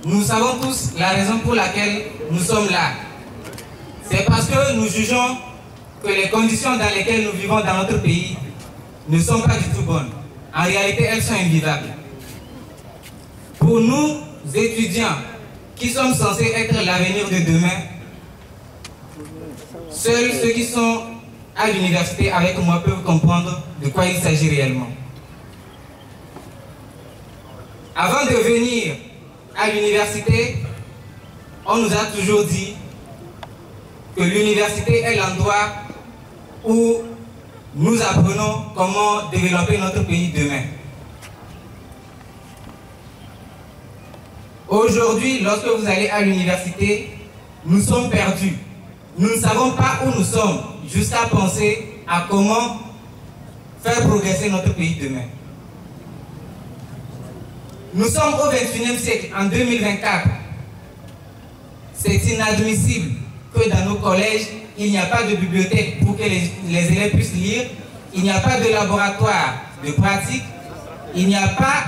Nous savons tous la raison pour laquelle nous sommes là. C'est parce que nous jugeons que les conditions dans lesquelles nous vivons dans notre pays ne sont pas du tout bonnes. En réalité, elles sont invivables. Pour nous, étudiants, qui sommes censés être l'avenir de demain, seuls ceux qui sont à l'université avec moi peuvent comprendre de quoi il s'agit réellement. Avant de venir à l'université, on nous a toujours dit que l'université est l'endroit où nous apprenons comment développer notre pays demain. Aujourd'hui, lorsque vous allez à l'université, nous sommes perdus. Nous ne savons pas où nous sommes, jusqu'à penser à comment faire progresser notre pays demain. Nous sommes au XXIe siècle, en 2024. C'est inadmissible que dans nos collèges, il n'y a pas de bibliothèque pour que les élèves puissent lire, il n'y a pas de laboratoire de pratique, il n'y a pas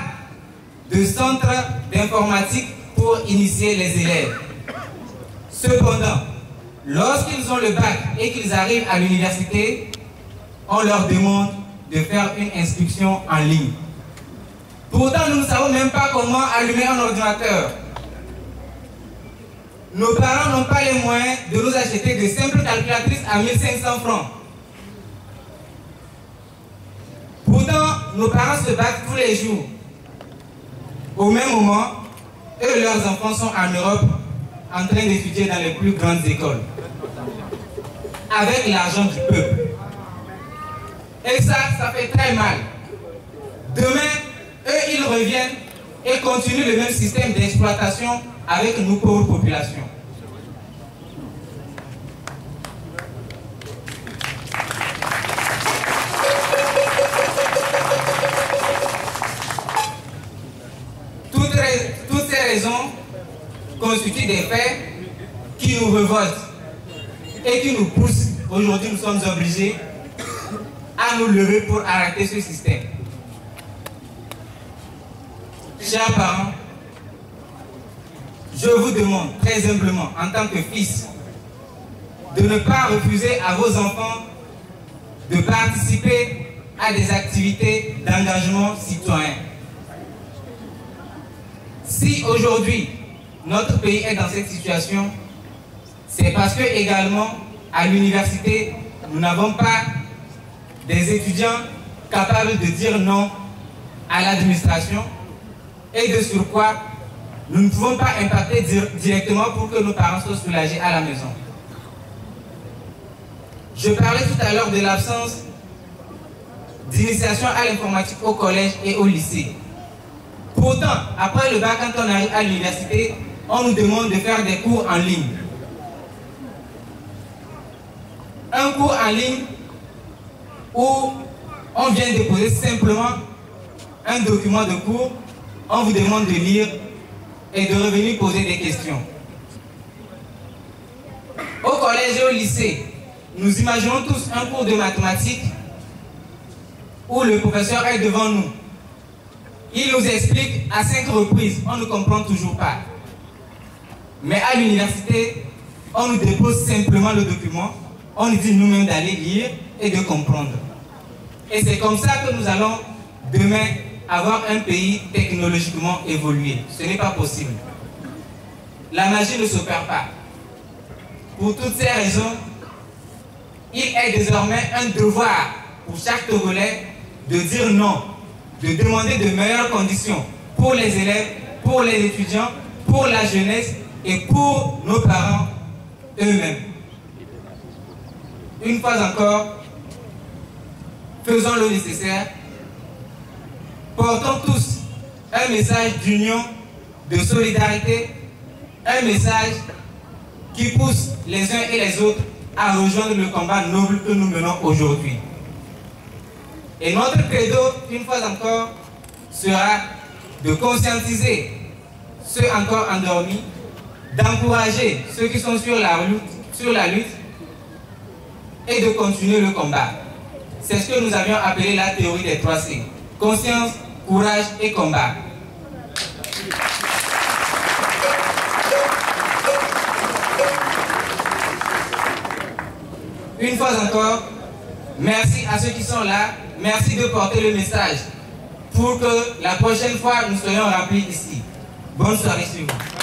de centre d'informatique pour initier les élèves. Cependant, lorsqu'ils ont le bac et qu'ils arrivent à l'université, on leur demande de faire une inscription en ligne. Pourtant, nous ne savons même pas comment allumer un ordinateur. Nos parents n'ont pas les moyens de nous acheter de simples calculatrices à 1500 francs. Pourtant, nos parents se battent tous les jours. Au même moment, eux et leurs enfants sont en Europe en train d'étudier dans les plus grandes écoles. Avec l'argent du peuple. Et ça fait très mal. Demain, eux, ils reviennent et continuent le même système d'exploitation avec nos pauvres populations. Toutes ces raisons constituent des faits qui nous révoltent et qui nous poussent. Aujourd'hui, nous sommes obligés à nous lever pour arrêter ce système. Chers parents, je vous demande très humblement, en tant que fils, de ne pas refuser à vos enfants de participer à des activités d'engagement citoyen. Si aujourd'hui, notre pays est dans cette situation, c'est parce que également, à l'université, nous n'avons pas des étudiants capables de dire non à l'administration et de surcroît, nous ne pouvons pas impacter directement pour que nos parents soient soulagés à la maison. Je parlais tout à l'heure de l'absence d'initiation à l'informatique au collège et au lycée. Pourtant, après le bac, quand on arrive à l'université, on nous demande de faire des cours en ligne. Un cours en ligne où on vient déposer simplement un document de cours, on vous demande de lire et de revenir poser des questions. Au collège et au lycée, nous imaginons tous un cours de mathématiques où le professeur est devant nous. Il nous explique à 5 reprises, on ne comprend toujours pas. Mais à l'université, on nous dépose simplement le document, on nous dit nous-mêmes d'aller lire et de comprendre. Et c'est comme ça que nous allons demain avoir un pays technologiquement évolué. Ce n'est pas possible. La magie ne s'opère pas. Pour toutes ces raisons, il est désormais un devoir pour chaque Togolais de dire non, de demander de meilleures conditions pour les élèves, pour les étudiants, pour la jeunesse et pour nos parents eux-mêmes. Une fois encore, faisons le nécessaire. Portons tous un message d'union, de solidarité, un message qui pousse les uns et les autres à rejoindre le combat noble que nous menons aujourd'hui. Et notre credo, une fois encore, sera de conscientiser ceux encore endormis, d'encourager ceux qui sont sur la lutte et de continuer le combat. C'est ce que nous avions appelé la théorie des 3 C. Conscience, courage et combat. Une fois encore, merci à ceux qui sont là. Merci de porter le message pour que la prochaine fois, nous soyons remplis ici. Bonne soirée sur vous.